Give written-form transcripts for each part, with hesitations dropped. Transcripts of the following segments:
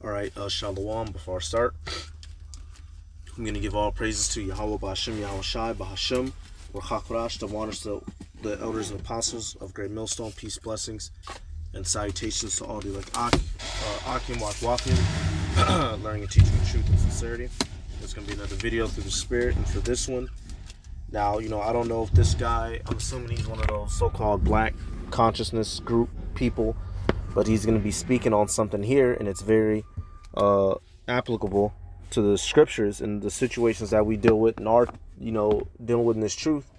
Alright, Shalom. Before I start, I'm going to give all praises to Yahweh Ba'Hashem, Yahweh Shai, Ba'Hashem, Rachakrash, the honors to the elders and apostles of Great Millstone, peace, blessings, and salutations to all the Akim, Wakim, learning and teaching the truth and sincerity. There's going to be another video through the Spirit, and for this one, now, I don't know if this guy, I'm assuming he's one of those so-called black consciousness group people, but he's going to be speaking on something here, and it's very applicable to the scriptures and the situations that we deal with and are, dealing with in this truth.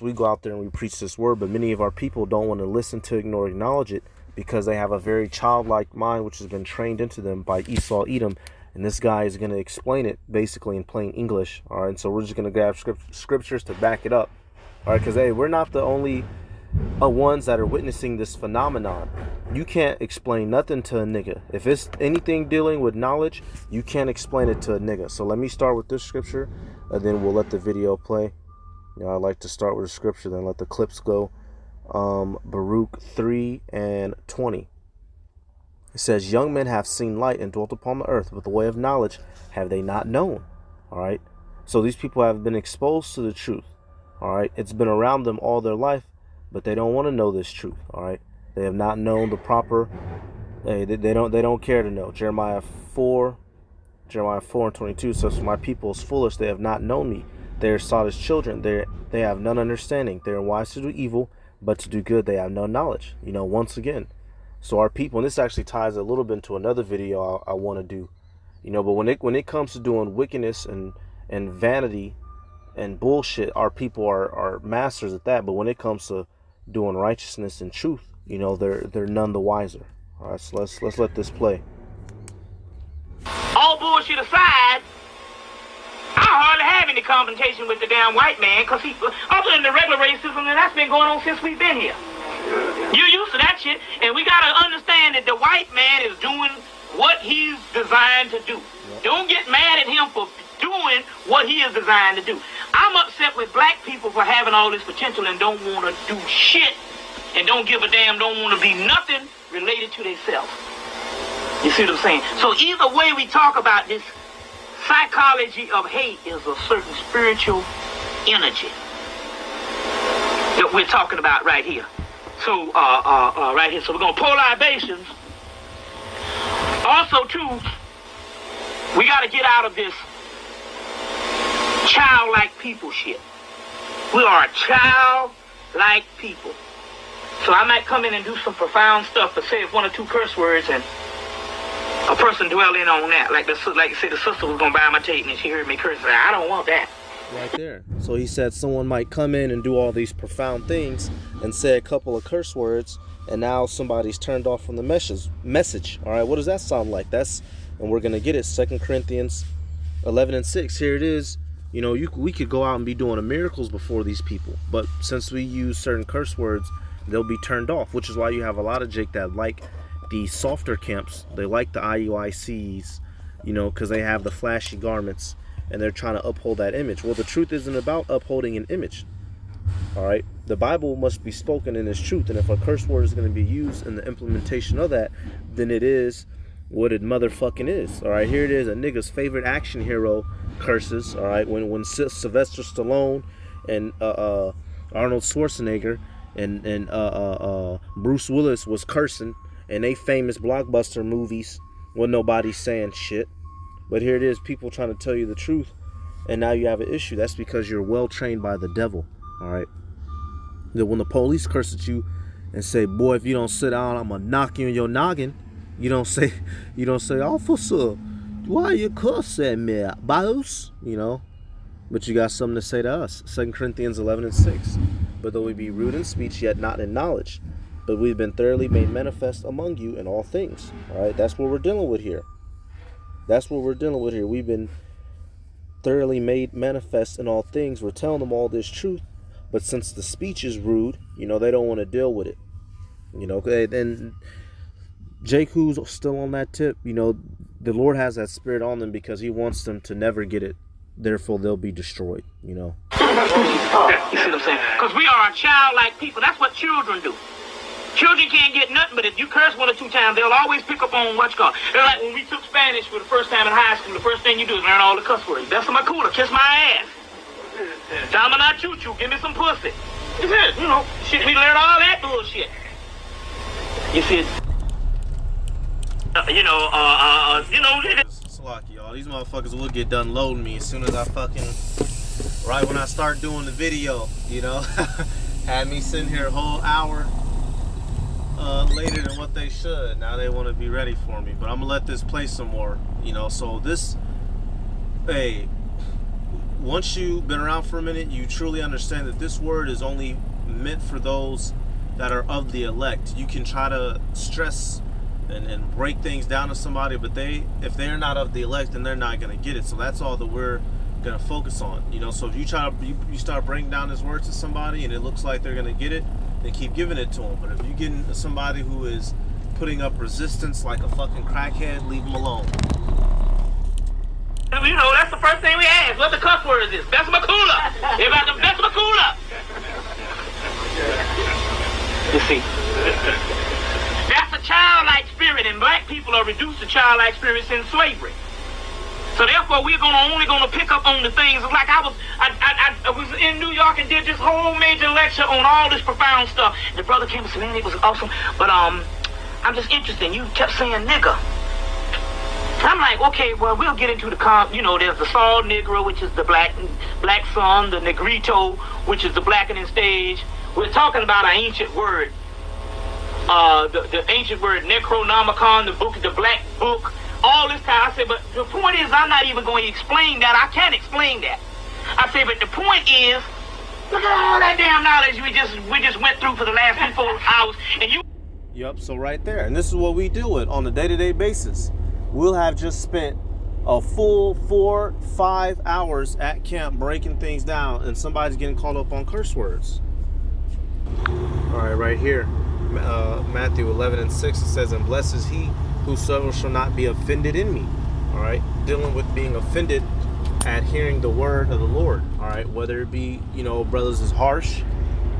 We go out there and we preach this word, but many of our people don't want to listen to, ignore, acknowledge it because they have a very childlike mind which has been trained into them by Esau Edom. And this guy is going to explain it basically in plain English. All right, so we're just going to grab scriptures to back it up. All right, because, hey, we're not the only ones that are witnessing this phenomenon. You can't explain nothing to a nigga. If it's anything dealing with knowledge, you can't explain it to a nigga. So let me start with this scripture, and then we'll let the video play. I like to start with a scripture, then let the clips go. Baruch 3:20. It says, young men have seen light and dwelt upon the earth, but the way of knowledge have they not known. All right. So these people have been exposed to the truth. All right. It's been around them all their life, but they don't want to know this truth. All right. They have not known the proper. They don't care to know. Jeremiah 4:22 says, my people is foolish. They have not known me. They are sought as children. They have none understanding. They are wise to do evil, but to do good they have no knowledge. Once again. So our people, and this actually ties a little bit into another video I want to do, but when it comes to doing wickedness and vanity and bullshit, our people are masters at that. But when it comes to doing righteousness and truth, they're none the wiser. All right, so let's let this play. All bullshit aside, I hardly have any confrontation with the damn white man, because other than the regular racism, and that's been going on since we've been here. You're used to that shit, and we gotta understand that the white man is doing what he's designed to do. Yep. Don't get mad at him for doing what he is designed to do. I'm upset with black people for having all this potential and don't want to do shit, and don't give a damn, don't want to be nothing related to themselves. You see what I'm saying? So either way we talk about this, psychology of hate is a certain spiritual energy that we're talking about right here. So, right here. So we're going to pour libations. Also, too, we got to get out of this childlike people shit. We are a childlike people. So I might come in and do some profound stuff, but say one or two curse words and a person dwell in on that. Like say the sister was going to buy my tape and she heard me curse. I don't want that. Right there. So he said someone might come in and do all these profound things and say a couple of curse words, and now somebody's turned off from the message. All right, what does that sound like? And we're gonna get it. 2 Corinthians 11:6. Here it is. We could go out and be doing miracles before these people, but since we use certain curse words, they'll be turned off. Which is why you have a lot of Jake that like the softer camps. They like the IUICs, because they have the flashy garments. And they're trying to uphold that image. Well, the truth isn't about upholding an image. All right? The Bible must be spoken in its truth. And if a curse word is going to be used in the implementation of that, then it is what it motherfucking is. All right? Here it is. A nigga's favorite action hero curses. All right? When Sylvester Stallone and Arnold Schwarzenegger and Bruce Willis was cursing in they famous blockbuster movies when nobody's saying shit. But here it is, people trying to tell you the truth, and now you have an issue. That's because you're well trained by the devil, all right? That when the police curse at you and say, boy, if you don't sit down, I'm going to knock you in your noggin. You don't say, officer, why you cuss at me, boss? But you got something to say to us. 2 Corinthians 11:6. But though we be rude in speech, yet not in knowledge, but we've been thoroughly made manifest among you in all things, all right? That's what we're dealing with here. We've been thoroughly made manifest in all things. We're telling them all this truth, but since the speech is rude, they don't want to deal with it. And Jake, who's still on that tip, the Lord has that spirit on them because he wants them to never get it. Therefore, they'll be destroyed, You see what I'm saying? Because we are a childlike people. That's what children do. Children can't get nothing, but if you curse 1 or 2 times, they'll always pick up on what's called. They're like when we took Spanish for the first time in high school, the first thing you do is learn all the cuss words. That's my cooler, kiss my ass. Domina choo-choo, give me some pussy. You know, shit, we learned all that bullshit. You see, Salaki, y'all. These motherfuckers will get done loading me as soon as I right when I start doing the video, you know. Had me sitting here a whole hour later than what they should. Now they want to be ready for me, but I'm gonna let this play some more, you know. So this, hey, once you've been around for a minute, you truly understand that this word is only meant for those that are of the elect. You can try to stress and break things down to somebody, but if they're not of the elect, then they're not going to get it. So that's all that we're going to focus on, you know. So if you start breaking down this word to somebody and it looks like they're going to get it, then keep giving it to them. But if you get somebody who is putting up resistance like a fucking crackhead, leave them alone. You know, that's the first thing we ask. What the cuss word is this? Besmakula. Everybody can Besmakula. You see, that's a childlike spirit, and black people are reduced to childlike spirits in slavery. So therefore, we're only gonna pick up on the things. Like I was in New York and did this whole major lecture on all this profound stuff. And the brother came and said, "Man, it was awesome." But I'm just interested. You kept saying nigga. I'm like, okay, well, we'll get into the there's the Saul Negro, which is the black son, the Negrito, which is the blackening stage. We're talking about an ancient word, the ancient word Necronomicon, the black book, all this time. I said, but the point is, I'm not even going to explain that. I can't explain that. I said, but the point is, look at all that damn knowledge we just went through for the last 24 hours, and you. Yep. So right there, and this is what we deal with on a day-to-day basis. We'll have just spent a full 4-5 hours at camp breaking things down, and somebody's getting caught up on curse words. All right here, Matthew 11:6, it says, "And blessed is he whosoever shall not be offended in me." All right, dealing with being offended at hearing the word of the Lord. All right, whether it be, you know, brothers, is harsh,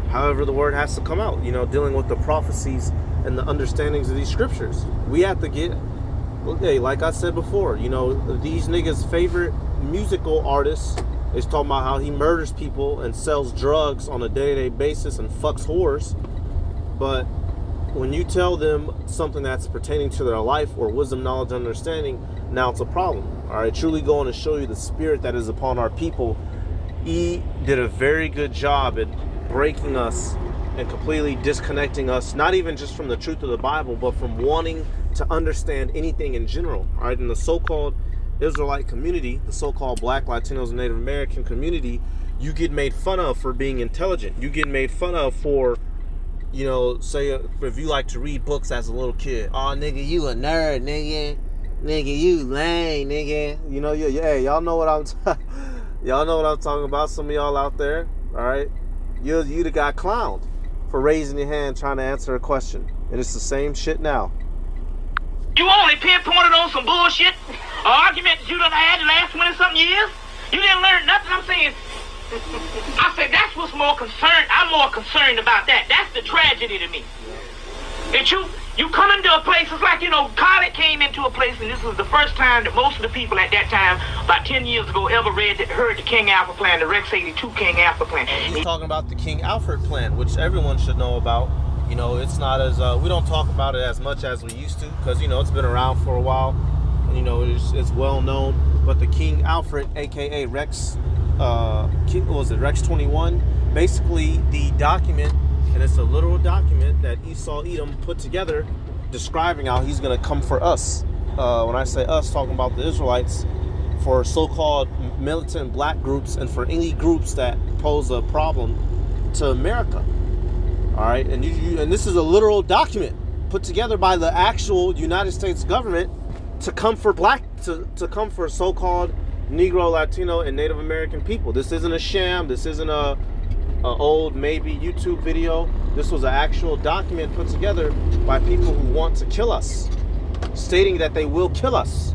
however the word has to come out. You know, dealing with the prophecies and the understandings of these scriptures. We have to get. Okay, like I said before, you know, these niggas' favorite musical artist is talking about how he murders people and sells drugs on a day-to-day basis and fucks whores. But when you tell them something that's pertaining to their life or wisdom, knowledge, understanding, now it's a problem. All right, truly going to show you the spirit that is upon our people. He did a very good job at breaking us and completely disconnecting us, not even just from the truth of the Bible, but from wanting to understand anything in general. All right, in the so-called Israelite community, the so-called Black, Latinos, and Native American community, you get made fun of for being intelligent. You get made fun of for, you know, say if you like to read books as a little kid. Oh, nigga, you a nerd, nigga. Nigga, you lame, nigga. You know, hey, y'all know what y'all know what I'm talking about. Some of y'all out there, all right, you the guy clowned for raising your hand trying to answer a question, and it's the same shit now. You only pinpointed on some bullshit, an argument that you done had the last 20-something years. You didn't learn nothing. I'm saying, I said that's what's more concerned. I'm more concerned about that. That's the tragedy to me. That you come into a place, it's like, you know, Khaled came into a place, and this was the first time that most of the people at that time, about 10 years ago, ever heard the King Alfred Plan, the Rex 82 King Alfred Plan. He's talking about the King Alfred Plan, which everyone should know about. You know, it's not as, we don't talk about it as much as we used to, because, you know, it's been around for a while, and, you know, it's well known. But the King Alfred, aka Rex, Rex 21, basically the document, and it's a literal document that Esau Edom put together describing how he's going to come for us. When I say us, talking about the Israelites, for so-called militant black groups and for any groups that pose a problem to America. All right, and and this is a literal document put together by the actual United States government to come for to come for so-called Negro, Latino, and Native American people. This isn't a sham. This isn't a old maybe YouTube video. This was an actual document put together by people who want to kill us, stating that they will kill us.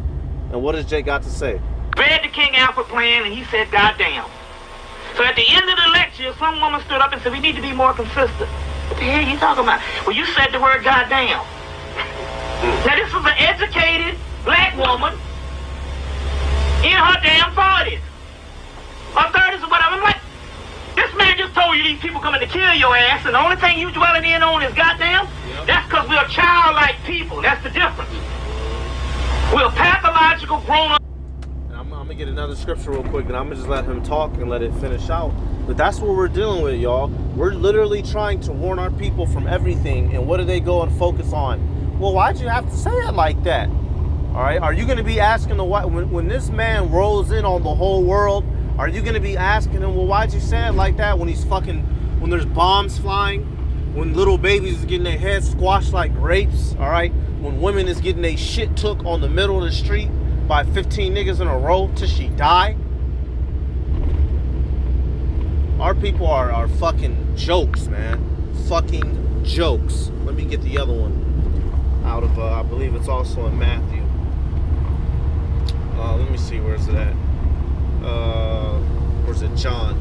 And what has Jay got to say? Read the King Alfred Plan, and he said, "God damn." So at the end of the lecture, some woman stood up and said, "We need to be more consistent." What the hell you talking about? Well, you said the word goddamn. Now, this is an educated black woman in her damn 40s. Or 30s or whatever. I'm like, this man just told you these people coming to kill your ass, and the only thing you dwelling in on is goddamn? Yep. That's because we're childlike people. That's the difference. We're pathological grown-up. I'm going to get another scripture real quick, and I'm going to just let him talk and let it finish out. But that's what we're dealing with, y'all. We're literally trying to warn our people from everything, and what do they go and focus on? Well, why'd you have to say it like that? All right? Are you going to be asking when this man rolls in on the whole world, are you going to be asking him, well, why'd you say it like that when when there's bombs flying, when little babies is getting their heads squashed like grapes, all right? When women is getting their shit took on the middle of the street by 15 niggas in a row till she die? Our people are fucking jokes, man. Fucking jokes. Let me get the other one out of, I believe it's also in Matthew. Let me see, where's it at? Where's it? John.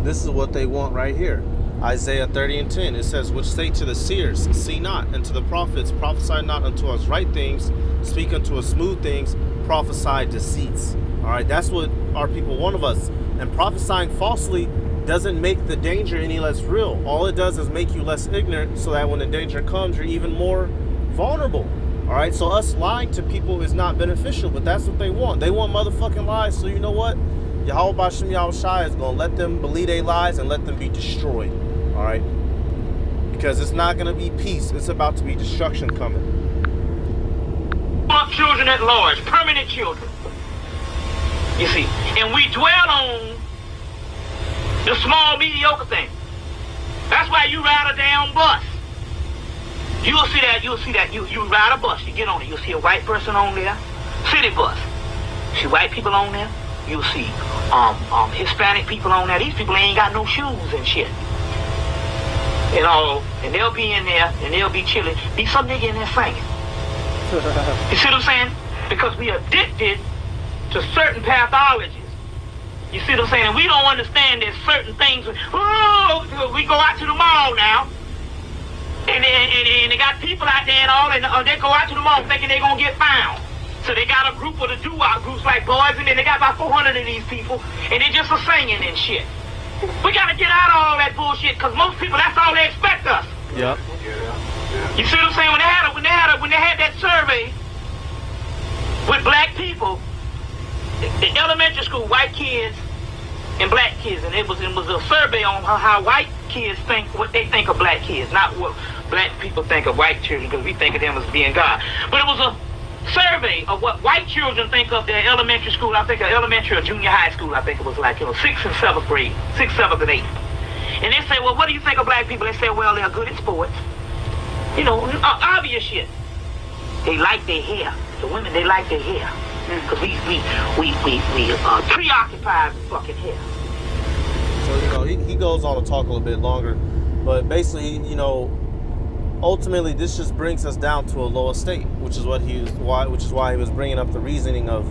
This is what they want right here. Isaiah 30:10. It says, which say to the seers, see not, and to the prophets, prophesy not unto us right things, speak unto us smooth things, prophesy deceits. All right, that's what our people want of us. And prophesying falsely doesn't make the danger any less real. All it does is make you less ignorant, so that when the danger comes, you're even more vulnerable. All right, so us lying to people is not beneficial, but that's what they want. They want motherfucking lies, so you know what? Yahweh Bashem Yahushai is going to let them believe their lies and let them be destroyed. All right? Because it's not going to be peace. It's about to be destruction coming. Children at large, permanent children. You see, and we dwell on the small, mediocre thing. That's why you ride a damn bus. You'll see that. You ride a bus, you get on it. You'll see a white person on there, city bus. See white people on there. You'll see Hispanic people on there. These people ain't got no shoes and shit. You know, and they'll be in there and they'll be chilling. Be some nigga in there singing. You see what I'm saying? Because we addicted to certain pathologies. You see what I'm saying? And we don't understand there's certain things. Oh, we go out to the mall now. And they got people out there and all, and they go out to the mall thinking they're going to get found. So they got a group of the doo-wop groups like boys, and then they got about 400 of these people, and they just are singing and shit. We got to get out of all that bullshit, because most people, that's all they expect us. Yep. You see what I'm saying? When they had that survey with black people, the elementary school, white kids and black kids, and it was a survey on how white kids think, what they think of black kids, not what black people think of white children, because we think of them as being God. But it was a survey of what white children think of their elementary school. I think elementary or junior high school, I think it was like, 6th and 7th grade, 6th, 7th, and 8th. And they say, well, what do you think of black people? They say, well, they're good at sports. You know, obvious shit. They like their hair. The women, they like their hair. Because we preoccupied with fucking hair. So, you know, he goes on to talk a little bit longer. But basically, you know, ultimately this just brings us down to a lower state, which is why he was bringing up the reasoning of,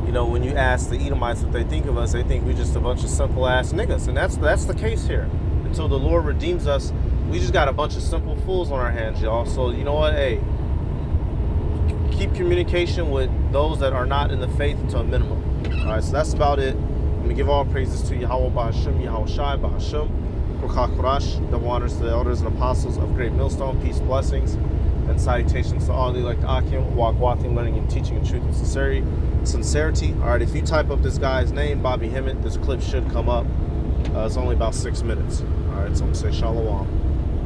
you know, when you ask the Edomites what they think of us, they think we're just a bunch of simple ass niggas. And that's the case here. Until the Lord redeems us, we just got a bunch of simple fools on our hands, y'all. So you know what, hey, keep communication with those that are not in the faith to a minimum. All right, so that's about it. I'm gonna give all praises to Yahweh Ba'Hashem, Yahushai Ba'Hashem, Ruach HaKodesh, double honors to the elders and apostles of Great Millstone, peace, blessings, and salutations to all the elect Akim, Wagwatim, learning and teaching in truth and sincerity. All right, if you type up this guy's name, Bobby Hemmett, this clip should come up. It's only about 6 minutes. All right, so I'm gonna say shalom.